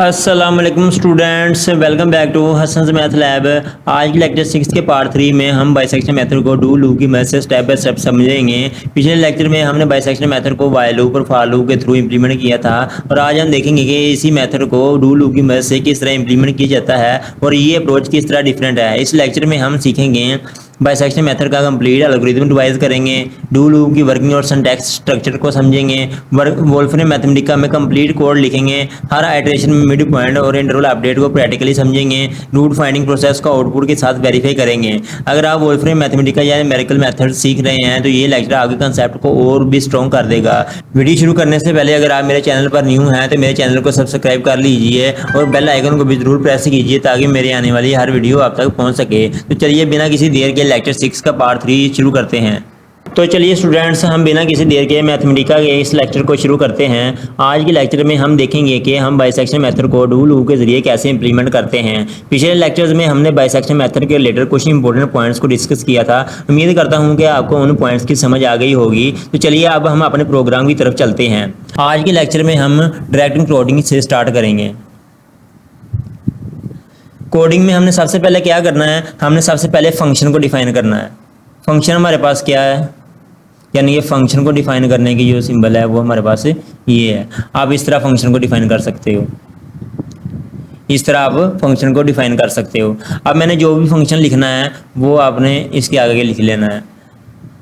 अस्सलाम वालेकुम students, welcome back to Hasan's math lab. आज की लेक्चर 6 के पार्ट 3 में हम बाइसेक्शन मेथड को डू लूप की मदद से स्टेप बाय स्टेप समझेंगे। पिछले लेक्चर में हमने बाइसेक्शन मेथड को व्हाइल लूप और फॉर लूप के थ्रू इंप्लीमेंट किया था और आज हम देखेंगे कि इसी मेथड को डू लूप की मदद से किस तरह इंप्लीमेंट किया जाता है और ये अप्रोच किस तरह डिफरेंट है। इस लेक्चर में हम सीखेंगे बाइसेक्शन मेथड का कंप्लीट एल्गोरिथम डिवाइस करेंगे, डू लूप की वर्किंग और सिंटैक्स स्ट्रक्चर को समझेंगे, वोल्फ्रेम मैथमेटिका में कंप्लीट कोड लिखेंगे, हर आइटरेशन में मिड पॉइंट और इंटरवल अपडेट को प्रैक्टिकली समझेंगे, रूट फाइंडिंग प्रोसेस को आउटपुट के साथ वेरीफाई करेंगे। अगर आप वोल्फ्रेम मैथमेटिका या न्यूमेरिकल मेथड सीख रहे हैं तो ये लेक्चर आपके कंसेप्ट को और भी स्ट्रॉन्ग कर देगा। वीडियो शुरू करने से पहले अगर आप मेरे चैनल पर न्यू हैं तो मेरे चैनल को सब्सक्राइब कर लीजिए और बेल आइकन को भी जरूर प्रेस कीजिए ताकि मेरे आने वाली हर वीडियो आप तक पहुंच सके। तो चलिए बिना किसी देर के लेक्चर 6 का पार्ट 3 शुरू करते हैं। तो चलिए स्टूडेंट्स, हम बिना किसी देर के मैथमेटिका के इस लेक्चर को शुरू करते हैं। आज के लेक्चर में हम देखेंगे कि हम बाइसेक्शन मेथड को डू लूप के जरिए कैसे इंप्लीमेंट करते हैं। पिछले लेक्चर्स में हमने बाइसेक्शन मेथड के रिलेटेड कुछ इंपॉर्टेंट पॉइंट्स को डिस्कस किया था। उम्मीद करता हूं कि आपको उन पॉइंट्स की समझ आ गई होगी। तो चलिए अब हम अपने प्रोग्राम की तरफ चलते हैं। आज के लेक्चर में हम डायरेक्ट कोडिंग से स्टार्ट करेंगे। कोडिंग में हमने सबसे पहले क्या करना है, हमने सबसे पहले फंक्शन को डिफाइन करना है। फंक्शन हमारे पास क्या है, यानी ये फंक्शन को डिफाइन करने की जो सिंबल है वो हमारे पास ये है। आप इस तरह फंक्शन को डिफाइन कर सकते हो, इस तरह आप फंक्शन को डिफाइन कर सकते हो। अब मैंने जो भी फंक्शन लिखना है वो आपने इसके आगे लिख लेना है।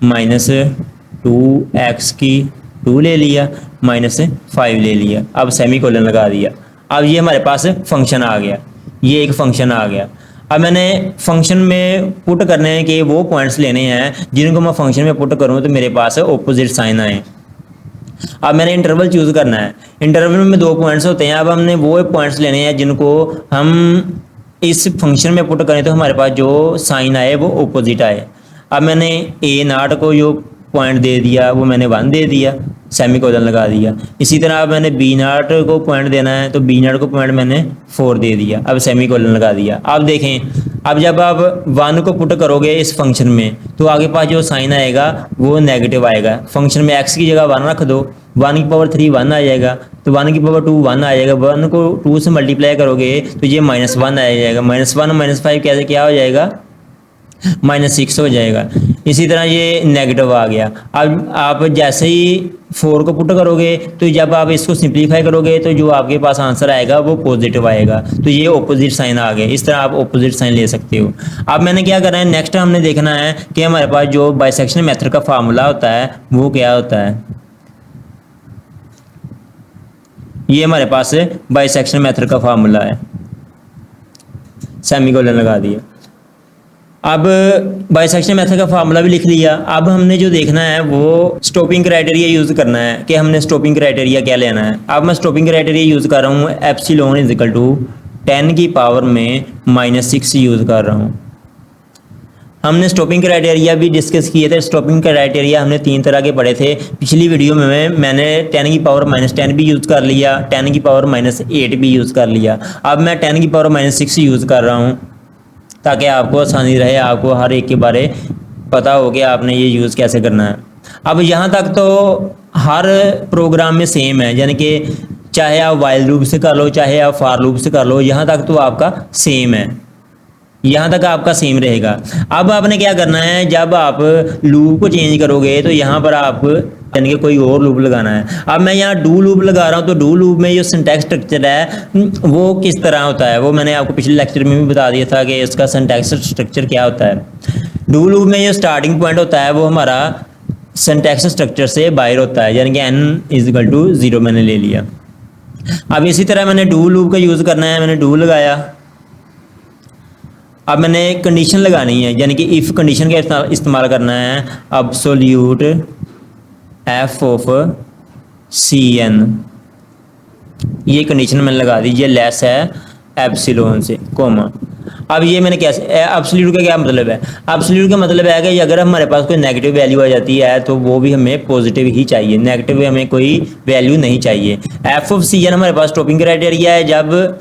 -2x की 2 ले लिया, -5 ले लिया, अब सेमीकोलन लगा दिया। अब ये हमारे पास फंक्शन आ गया, ये एक फंक्शन आ गया। अब मैंने फंक्शन में पुट करने के वो पॉइंट्स लेने हैं जिनको मैं फंक्शन में पुट करूँ तो मेरे पास ऑपोजिट साइन आए। अब मैंने इंटरवल चूज करना है। इंटरवल में 2 पॉइंट्स होते हैं। अब हमने वो पॉइंट्स लेने हैं जिनको हम इस फंक्शन में पुट करें तो हमारे पास जो साइन आए वो ऑपोजिट आए। अब मैंने A0 को जो पॉइंट दे दिया वो मैंने 1 दे दिया, सेमीकोलन लगा दिया। इसी तरह अब मैंने B0 को पॉइंट देना है तो B0 को पॉइंट मैंने 4 दे दिया, अब सेमीकोलन लगा दिया। अब देखें, अब जब आप 1 को पुट करोगे इस फंक्शन में तो आगे पास जो साइन आएगा वो नेगेटिव आएगा। फंक्शन में x की जगह 1 रख दो, 1 की पावर 3 1 आ जाएगा, तो 1 की पावर 2 1 आ जाएगा। 1 को 2 से मल्टीप्लाई करोगे तो ये -1 आ जाएगा। -1 -5 कैसे क्या हो जाएगा, -6 हो जाएगा। इसी तरह ये नेगेटिव आ गया। अब आप जैसे ही 4 को पुट करोगे तो जब आप इसको सिंप्लीफाई करोगे तो जो आपके पास आंसर आएगा वो पॉजिटिव आएगा, तो ये ऑपोजिट साइन आ गए। इस तरह आप ऑपोजिट साइन ले सकते हो। अब मैंने क्या करना है, नेक्स्ट हमने देखना है कि हमारे पास जो बाइसेक्शन मेथड का फार्मूला होता है वो क्या होता है। ये हमारे पास बाइसेक्शन मेथड का फार्मूला है, सेमीकोलन लगा दिया। अब बाइसेक्शन मेथड का फार्मूला भी लिख लिया। अब हमने जो देखना है वो स्टॉपिंग क्राइटेरिया यूज़ करना है कि हमने स्टॉपिंग क्राइटेरिया क्या लेना है। अब मैं स्टॉपिंग क्राइटेरिया यूज़ कर रहा हूँ एप्सिलॉन = 10 की पावर में -6 यूज़ कर रहा हूँ। हमने स्टॉपिंग क्राइटेरिया भी डिस्कस किए थे। स्टॉपिंग क्राइटेरिया हमने 3 तरह के पढ़े थे। पिछली वीडियो में मैंने 10 की पावर -10 भी यूज़ कर लिया, 10 की पावर -8 भी यूज़ कर लिया। अब मैं 10 की पावर -6 यूज़ कर रहा हूँ ताकि आपको आसानी रहे, आपको हर एक के बारे पता हो कि आपने ये यूज़ कैसे करना है। अब यहाँ तक तो हर प्रोग्राम में सेम है, यानी कि चाहे आप व्हाइल लूप से कर लो चाहे आप फॉर लूप से कर लो, यहाँ तक तो आपका सेम है, यहाँ तक आपका सेम रहेगा। अब आपने क्या करना है, जब आप लूप को चेंज करोगे तो यहाँ पर आप यानी कि कोई और लूप लगाना है। अब मैं यहाँ डू लूप लगा रहा हूँ तो डू लूप में जो सिंटैक्स स्ट्रक्चर है वो किस तरह होता है वो मैंने आपको पिछले लेक्चर में भी बता दिया था कि इसका सिंटैक्स स्ट्रक्चर क्या होता है। डू लूप में जो स्टार्टिंग पॉइंट होता है वो हमारा सिंटैक्स स्ट्रक्चर से बाहर होता है, यानी कि n = 0 मैंने ले लिया। अब इसी तरह मैंने डू लूप का यूज़ करना है, मैंने डू लगाया। अब मैंने कंडीशन लगानी है, यानी कि इफ़ कंडीशन का इस्तेमाल करना है। एब्सोल्यूट f ऑफ cn, ये कंडीशन मैंने लगा दी, ये लेस है एप्सिलॉन से, कोमा। अब ये मैंने कैसे, एब्सोल्यूट का क्या मतलब है, एब्सोल्यूट का मतलब है कि अगर हमारे पास कोई नेगेटिव वैल्यू आ जाती है तो वो भी हमें पॉजिटिव ही चाहिए, नेगेटिव हमें कोई वैल्यू नहीं चाहिए। f ऑफ cn हमारे पास स्टॉपिंग क्राइटेरिया है। जब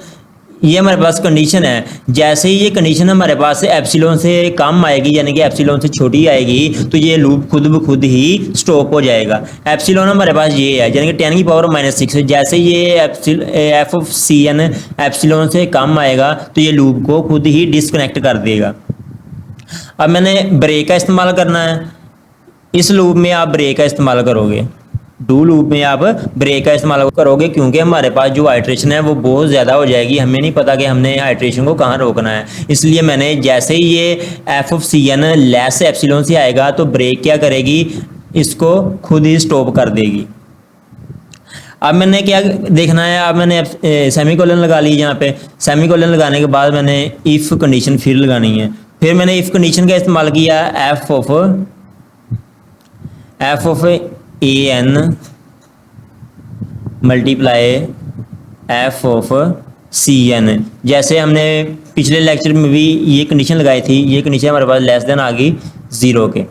ये हमारे पास कंडीशन है। जैसे ही ये कंडीशन हमारे पास एप्सिलॉन से कम आएगी, यानी कि एप्सिलॉन से छोटी आएगी, तो ये लूप खुद ब खुद ही स्टॉप हो जाएगा। एप्सिलॉन हमारे पास ये है, यानी कि 10 की पावर -6। जैसे ये F of C N epsilon से कम आएगा तो ये लूप को खुद ही डिसकनेक्ट कर देगा। अब मैंने ब्रेक का इस्तेमाल करना है। इस लूप में आप ब्रेक का इस्तेमाल करोगे, डू लूप में आप ब्रेक का इस्तेमाल करोगे, क्योंकि हमारे पास जो आइट्रेशन है वो बहुत ज़्यादा हो जाएगी, हमें नहीं पता कि हमने आइट्रेशन को कहाँ रोकना है। इसलिए मैंने जैसे ही ये F of C N less epsilon से आएगा तो ब्रेक क्या करेगी, इसको खुद ही स्टॉप कर देगी। अब मैंने क्या देखना है, अब मैंने सेमीकोलन लगा ली। यहाँ पे सेमीकोलन लगाने के बाद मैंने इफ़ कंडीशन फिर लगानी है। फिर मैंने इफ़ कंडीशन का इस्तेमाल किया, F of A N multiply F of C N. जैसे हमने पिछले लेक्चर में भी ये कंडीशन लगाई थी, ये कंडीशन हमारे पास लेस देन आ गई 0 के।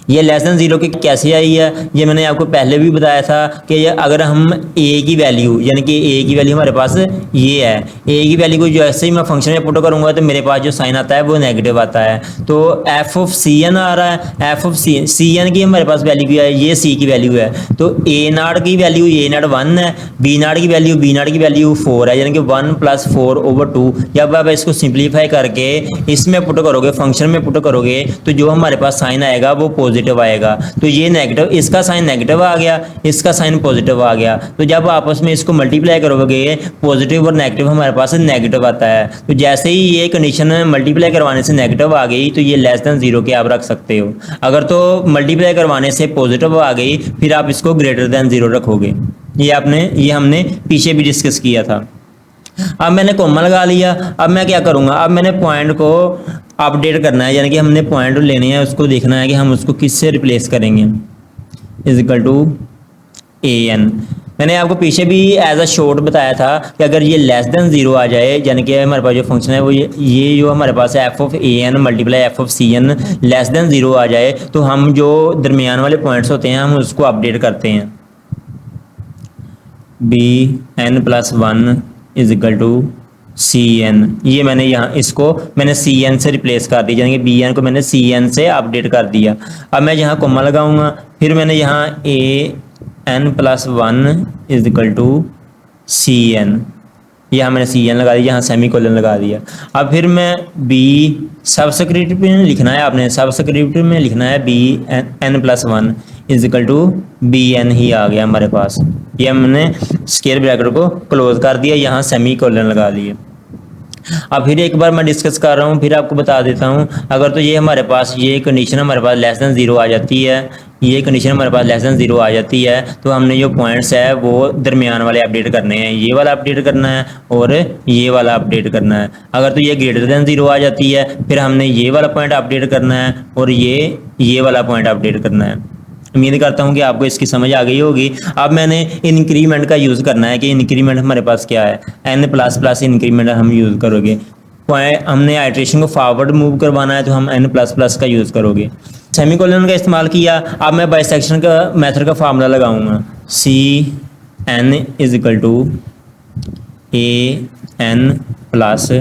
ये लेस देन 0 की कैसे आई है, ये मैंने आपको पहले भी बताया था कि अगर हम ए की वैल्यू, यानी कि ए की वैल्यू हमारे पास ये है, ए की वैल्यू को जैसे ही मैं फंक्शन में पुट करूंगा तो मेरे पास जो साइन आता है वो नेगेटिव आता है। तो एफ ऑफ सी एन आ रहा है, एफ ऑफ सी एन की हमारे पास वैल्यू क्या है, ये सी की वैल्यू है। तो ए नाट की वैल्यू ए नाट 1 है, बी नाट की वैल्यू 4 है, यानी कि 1 + 4/2। जब आप इसको सिंप्लीफाई करके इसमें पुट करोगे, फंक्शन में पुट करोगे, तो जो हमारे पास साइन आएगा वो पॉजिटिव आएगा। तो ये नेगेटिव, इसका साइन नेगेटिव आ गया, इसका साइन पॉजिटिव आ गया। तो जब आपस में इसको मल्टीप्लाई करोगे, पॉजिटिव और नेगेटिव हमारे पास नेगेटिव आता है। तो जैसे ही ये कंडीशन मल्टीप्लाई करवाने से नेगेटिव आ गई तो ये लेस देन 0 के आप रख सकते हो। अगर तो मल्टीप्लाई करवाने से पॉजिटिव आ गई फिर आप इसको ग्रेटर देन 0 रखोगे। ये हमने पीछे भी डिस्कस किया था। अब मैंने कॉमा लगा लिया। अब मैं क्या करूँगा, अब मैंने पॉइंट को अपडेट करना है, यानी कि हमने पॉइंट लेने हैं, उसको देखना है कि हम उसको किससे रिप्लेस करेंगे। Equal to A N. मैंने आपको पीछे भी एज अ शॉर्ट बताया था कि अगर ये लेस देन 0 आ जाए, यानी कि हमारे पास जो फंक्शन है वो ये जो हमारे पास है F of A N multiply F of C N less than 0 आ जाए, तो हम जो दरमियान वाले पॉइंट्स होते हैं हम उसको अपडेट करते हैं। B N plus 1 equal to C N. ये मैंने यहाँ इसको मैंने सी एन से रिप्लेस कर दिया, यानी कि बी एन को मैंने सी एन से अपडेट कर दिया। अब मैं यहाँ कोमा लगाऊंगा, फिर मैंने यहाँ A N plus 1 equal to C N, यहाँ मैंने सी एन लगा दिया, यहाँ सेमीकोलन लगा दिया। अब फिर मैं बी सबस्क्रिप्ट में लिखना है, आपने सबस्क्रिप्ट में लिखना है B N plus 1 equal to B N ही आ गया हमारे पास। ये हमने स्क्वायर ब्रैकेट को क्लोज कर दिया, यहाँ सेमीकोलन लगा दिए। अब फिर एक बार मैं डिस्कस कर रहा हूँ, फिर आपको बता देता हूँ। अगर तो ये हमारे पास ये कंडीशन हमारे पास लेस देन 0 आ जाती है, ये कंडीशन हमारे पास लेस देन 0 आ जाती है, तो हमने जो पॉइंट्स है वो दरमियान वाले अपडेट करने हैं। ये वाला अपडेट करना है और ये वाला अपडेट करना है। अगर तो ये ग्रेटर देन 0 आ जाती है फिर हमने ये वाला पॉइंट अपडेट करना है और ये वाला पॉइंट अपडेट करना है। उम्मीद करता हूँ कि आपको इसकी समझ आ गई होगी। अब मैंने इंक्रीमेंट का यूज़ करना है कि इंक्रीमेंट हमारे पास क्या है, एन प्लस प्लस इंक्रीमेंट हम यूज़ करोगे। हमने आइट्रेशन को फॉरवर्ड मूव करवाना है तो हम एन प्लस प्लस का यूज़ करोगे। सेमीकोलन का इस्तेमाल किया। अब मैं बाइसेक्शन का मेथड का फार्मूला लगाऊंगा, C N equal to A N plus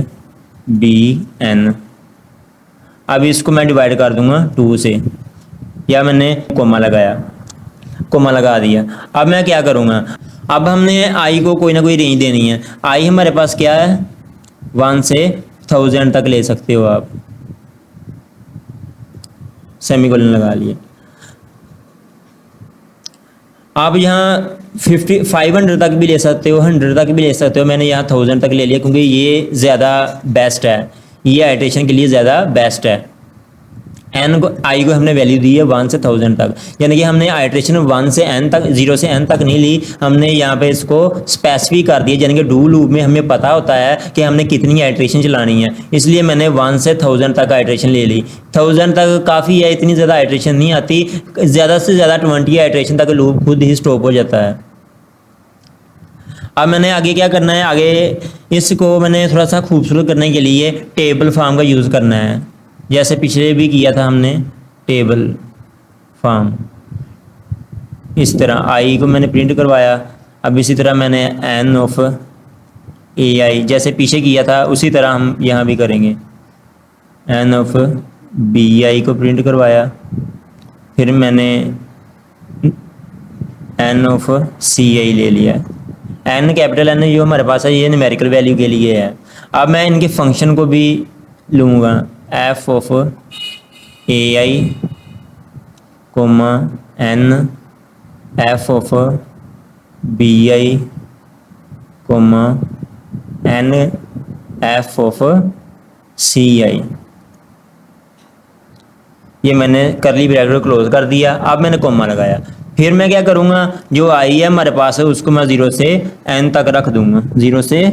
B N. अब इसको मैं डिवाइड कर दूंगा 2 से, या मैंने कोमा लगा दिया। अब मैं क्या करूँगा, अब हमने आई को कोई ना कोई रेंज देनी है। आई हमारे पास क्या है, 1 से 1000 तक ले सकते हो आप। सेमीकोलन लगा लिए। आप यहाँ 500 तक भी ले सकते हो, 100 तक भी ले सकते हो। मैंने यहाँ 1000 तक ले लिया क्योंकि ये ज़्यादा बेस्ट है, ये आइट्रेशन के लिए ज़्यादा बेस्ट है। एन को आई को हमने वैल्यू दी है 1 से 1000 तक, यानी कि हमने आइट्रेशन 1 से n तक 0 से n तक नहीं ली, हमने यहाँ पे इसको स्पेसिफिक कर दिया। यानी कि डू लूप में हमें पता होता है कि हमने कितनी आइट्रेशन चलानी है, इसलिए मैंने 1 से 1000 तक आइट्रेशन ले ली। 1000 तक काफ़ी है, इतनी ज़्यादा आइट्रेशन नहीं आती। ज़्यादा से ज़्यादा 20 आइट्रेशन तक लूप खुद ही स्टॉप हो जाता है। अब मैंने आगे क्या करना है, आगे इसको मैंने थोड़ा सा खूबसूरत करने के लिए टेबल फॉर्म का यूज़ करना है, जैसे पिछले भी किया था हमने टेबल फॉर्म। इस तरह आई को मैंने प्रिंट करवाया। अब इसी तरह मैंने एन ऑफ ए आई, जैसे पीछे किया था उसी तरह हम यहाँ भी करेंगे। एन ऑफ बी आई को प्रिंट करवाया, फिर मैंने एन ऑफ सी आई ले लिया। एन कैपिटल एन जो हमारे पास है ये न्यूमेरिकल वैल्यू के लिए है। अब मैं इनके फंक्शन को भी लूँगा, F of A I comma N F of B I comma N F of C I. ये मैंने करली ब्रैकेट क्लोज कर दिया। अब मैंने कोमा लगाया, फिर मैं क्या करूँगा, जो आई है हमारे पास है उसको मैं 0 से n तक रख दूंगा, 0 से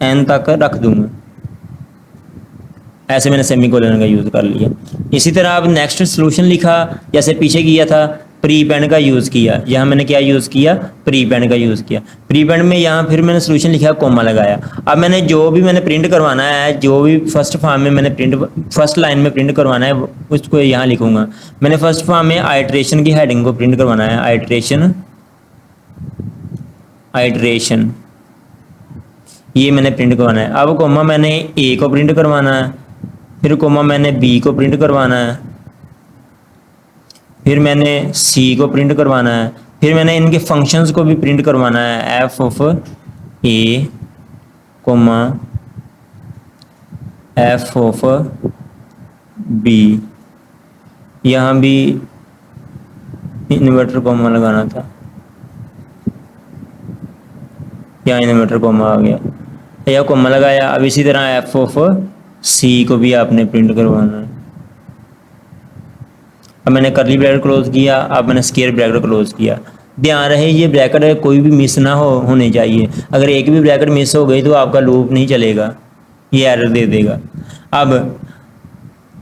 n तक रख दूंगा। ऐसे मैंने सेमीकोलन का यूज़ कर लिया। इसी तरह अब नेक्स्ट सॉल्यूशन लिखा, जैसे पीछे किया था प्रीपेंड का यूज़ किया। यहाँ मैंने क्या यूज़ किया, प्रीपेंड का यूज़ किया। प्रीपेंड में यहाँ फिर मैंने सॉल्यूशन लिखा, कोमा लगाया। अब मैंने जो भी मैंने प्रिंट करवाना है, जो भी फर्स्ट फॉर्म में मैंने फर्स्ट लाइन में प्रिंट करवाना है उसको यहाँ लिखूंगा। मैंने फर्स्ट फॉर्म में आइट्रेशन की हेडिंग को प्रिंट करवाना है, आइट्रेशन ये मैंने प्रिंट करवाना है। अब कोमा मैंने ए को प्रिंट करवाना है, फिर कोमा मैंने बी को प्रिंट करवाना है, फिर मैंने सी को प्रिंट करवाना है, फिर मैंने इनके फंक्शंस को भी प्रिंट करवाना है, F of A comma F of B. यहाँ भी इन्वर्टर कोमा लगाना था, यहाँ इन्वर्टर कोमा आ गया, यह कोमा लगाया। अब इसी तरह एफ ऑफ सी को भी आपने प्रिंट करवाना है। अब मैंने करली ब्रैकेट क्लोज किया, अब मैंने स्क्वायर ब्रैकेट क्लोज किया। ध्यान रहे ये ब्रैकेट कोई भी मिस ना होने चाहिए। अगर एक भी ब्रैकेट मिस हो गई तो आपका लूप नहीं चलेगा, ये एरर दे देगा। अब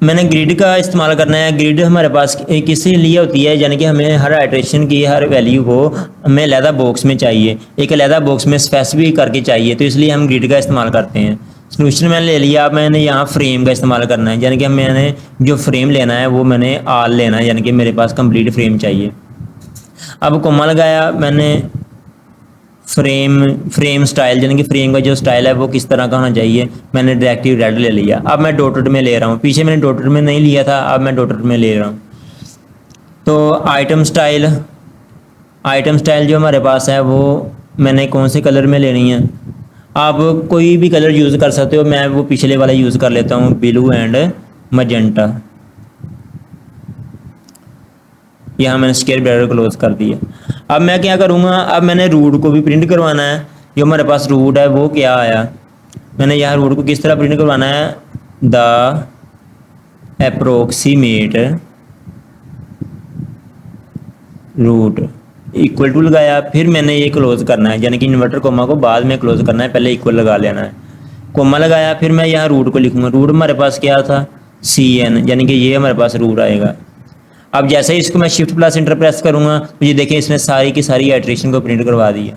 मैंने ग्रिड का इस्तेमाल करना है। ग्रिड हमारे पास किसके लिए होती है, यानी कि हमें हर आइट्रेशन की हर वैल्यू को हमें अलहदा बॉक्स में चाहिए, एक अलहदा बॉक्स में स्पेसिफिक करके चाहिए, तो इसलिए हम ग्रिड का इस्तेमाल करते हैं। सोल्यूशन मैंने ले लिया। अब मैंने यहाँ फ्रेम का इस्तेमाल करना है, यानी कि मैंने जो फ्रेम लेना है वो मैंने आल लेना है, यानी कि मेरे पास कंप्लीट फ्रेम चाहिए। अब कोमा लगाया मैंने, फ्रेम स्टाइल यानी कि फ्रेम का जो स्टाइल है वो किस तरह का होना चाहिए, मैंने डायरेक्टिव रेड ले लिया। अब मैं डॉटेड में ले रहा हूँ, पीछे मैंने डॉटेड में नहीं लिया था, अब मैं डॉटेड में ले रहा हूँ। तो आइटम स्टाइल जो हमारे पास है वो मैंने कौन से कलर में लेनी है, आप कोई भी कलर यूज़ कर सकते हो। मैं वो पिछले वाला यूज़ कर लेता हूँ, ब्लू एंड मजेंटा। यहाँ मैंने स्क्वायर ब्रैकेट क्लोज कर दिया। अब मैं क्या करूँगा, अब मैंने रूट को भी प्रिंट करवाना है। जो हमारे पास रूट है वो क्या आया, मैंने यहाँ रूट को किस तरह प्रिंट करवाना है, the approximate root equal to लगाया। फिर मैंने ये क्लोज करना है, यानी कि इन्वर्टर कोमा को बाद में क्लोज करना है, पहले इक्वल लगा लेना है। कोमा लगाया, फिर मैं यहाँ रूट को लिखूँगा। रूट हमारे पास क्या था, सी एन, यानी कि ये हमारे पास रूट आएगा। अब जैसे ही इसको मैं शिफ्ट प्लस इंटर प्रेस करूँगा तो ये देखें इसने सारी की सारी आइट्रेशन को प्रिंट करवा दिया।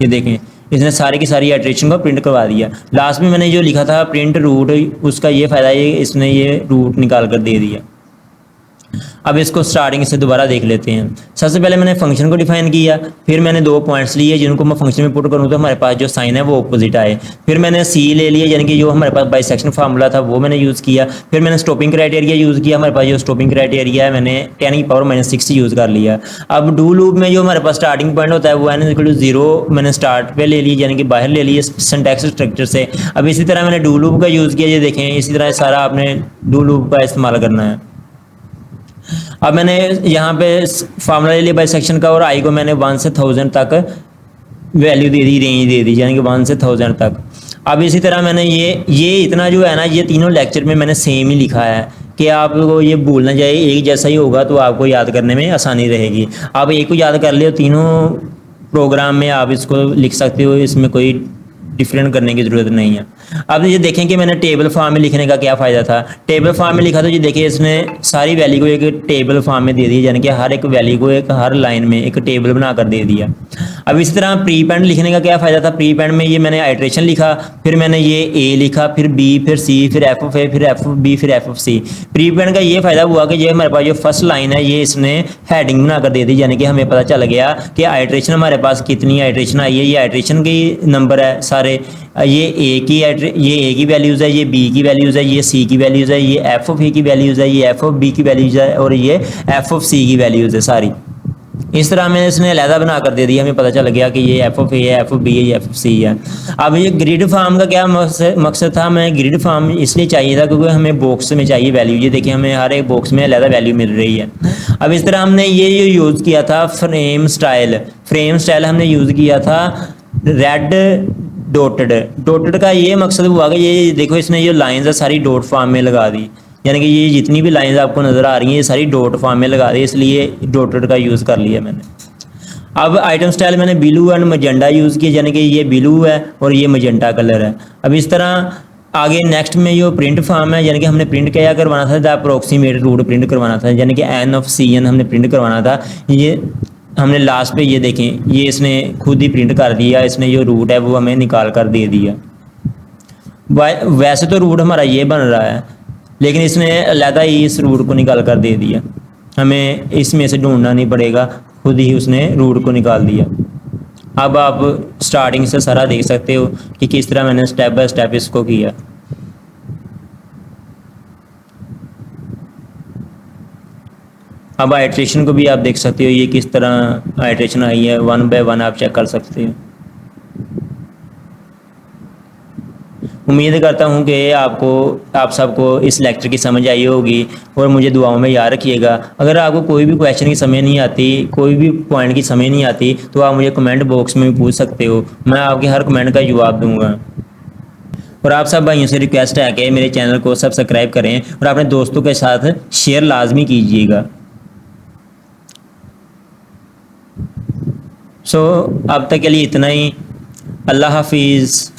ये देखें इसने सारी की सारी आइट्रेशन को प्रिंट करवा दिया। लास्ट में मैंने जो लिखा था प्रिंट रूट, उसका ये फ़ायदा है इसने ये रूट निकाल कर दे दिया। अब इसको स्टार्टिंग से दोबारा देख लेते हैं। सबसे पहले मैंने फंक्शन को डिफाइन किया, फिर मैंने 2 पॉइंट्स लिए जिनको मैं फंक्शन में पुट करूँ तो हमारे पास जो साइन है वो ऑपोजिट आए। फिर मैंने सी ले लिया, यानी कि जो हमारे पास बाइसेक्शन फार्मूला था वो मैंने यूज़ किया। फिर मैंने स्टॉपिंग क्राइटेरिया यूज़ किया, हमारे पास जो स्टॉपिंग क्राइटेरिया है मैंने 10⁻⁻⁶ यूज़ कर लिया। अब डू लूप में जो हमारे पास स्टार्टिंग पॉइंट होता है वो n=0 मैंने स्टार्ट पे ले लिया, यानी कि बाहर ले लिया सिंटैक्स स्ट्रक्चर से। अब इसी तरह मैंने डू लूप का यूज़ किया, ये देखें इसी तरह सारा आपने डू लूप का इस्तेमाल करना है। अब मैंने यहाँ पे फार्मूला ले लिया बाइसेक्शन का, और आई को मैंने 1 से 1000 तक वैल्यू दे दी, रेंज दे दी, यानी कि 1 से 1000 तक। अब इसी तरह मैंने ये इतना जो है ना, ये तीनों लेक्चर में मैंने सेम ही लिखा है कि आपको ये भूलना चाहिए, एक जैसा ही होगा तो आपको याद करने में आसानी रहेगी। आप एक को याद कर ले, तीनों प्रोग्राम में आप इसको लिख सकते हो, इसमें कोई डिफरेंट करने की ज़रूरत नहीं है। अब ये देखें कि मैंने टेबल फॉर्म में लिखने का क्या फ़ायदा था। टेबल फॉर्म में लिखा तो ये देखिए इसने सारी वैल्यू को एक टेबल फॉर्म में दे दी, यानी कि हर एक वैल्यू को एक हर लाइन में एक टेबल बना कर दे दिया। अब इसी तरह प्री पेंड लिखने का क्या फ़ायदा था, प्री पेंड में ये मैंने आइट्रेशन लिखा, फिर मैंने ये ए लिखा, फिर बी, फिर सी, फिर एफ ऑफ ए, फिर एफ ऑफ बी, फिर एफ ऑफ सी। प्री पेंड का ये फ़ायदा हुआ कि ये हमारे पास जो फर्स्ट लाइन है ये इसने हेडिंग बनाकर दे दी, यानी कि हमें पता चल गया कि आइट्रेशन हमारे पास कितनी आइट्रेशन आई है, ये आइट्रेशन की नंबर है सारे, ये ए की वैल्यूज़ है, ये बी की वैल्यूज़ है, ये सी की वैल्यूज़ है, ये एफ ऑफ ए की वैल्यूज़ है, ये एफ ऑफ बी की वैल्यूज़ है, और ये एफ ऑफ सी की वैल्यूज़ है सारी। इस तरह मैंने इसने अलहदा बना कर दे दिया, हमें पता चल गया कि ये एफ ऑफ ए है, एफ ऑफ बी है, ये एफ ऑफ सी है। अब ये ग्रिड फार्म का क्या मकसद था, हमें ग्रिड फार्म इसलिए चाहिए था क्योंकि हमें बॉक्स में चाहिए वैल्यू, ये देखिए हमें हर एक बॉक्स में अलहदा वैल्यू मिल रही है। अब इस तरह हमने ये यूज़ किया था फ्रेम स्टाइल हमने यूज़ किया था रेड डॉटेड का ये मकसद हुआ कि ये देखो इसने ये लाइंस है सारी डॉट फॉर्म में लगा दी, यानी कि ये जितनी भी लाइंस आपको नज़र आ रही हैं ये सारी डॉट फॉर्म में लगा दी, इसलिए डॉटेड का यूज़ कर लिया मैंने। अब आइटम स्टाइल मैंने ब्लू एंड मजेंडा यूज़ किया, यानी कि ये ब्लू है और ये मजेंटा कलर है। अब इस तरह आगे नेक्स्ट में जो प्रिंट फॉर्म है, यानी कि हमने प्रिंट क्या करवाना था, द अप्रोक्सीमेट रूट प्रिंट करवाना था, यानी कि एन ऑफ सी एन हमने प्रिंट करवाना था। ये हमने लास्ट पे ये देखें ये इसने खुद ही प्रिंट कर दिया, इसने जो रूट है वो हमें निकाल कर दे दिया। वैसे तो रूट हमारा ये बन रहा है लेकिन इसने अलहदा ही इस रूट को निकाल कर दे दिया, हमें इसमें से ढूंढना नहीं पड़ेगा, खुद ही उसने रूट को निकाल दिया। अब आप स्टार्टिंग से सारा देख सकते हो कि किस तरह मैंने स्टेप बाय स्टेप इसको किया। अब आइट्रेशन को भी आप देख सकते हो, ये किस तरह आइट्रेशन आई है, वन बाय वन आप चेक कर सकते हो। उम्मीद करता हूँ कि आप सबको इस लेक्चर की समझ आई होगी और मुझे दुआओं में याद रखिएगा। अगर आपको कोई भी क्वेश्चन की समझ नहीं आती, कोई भी पॉइंट की समझ नहीं आती तो आप मुझे कमेंट बॉक्स में भी पूछ सकते हो, मैं आपके हर कमेंट का जवाब दूंगा। और आप सब भाइयों से रिक्वेस्ट है कि मेरे चैनल को सब्सक्राइब करें और अपने दोस्तों के साथ शेयर लाजमी कीजिएगा। अब तक के लिए इतना ही। अल्लाह हाफिज़।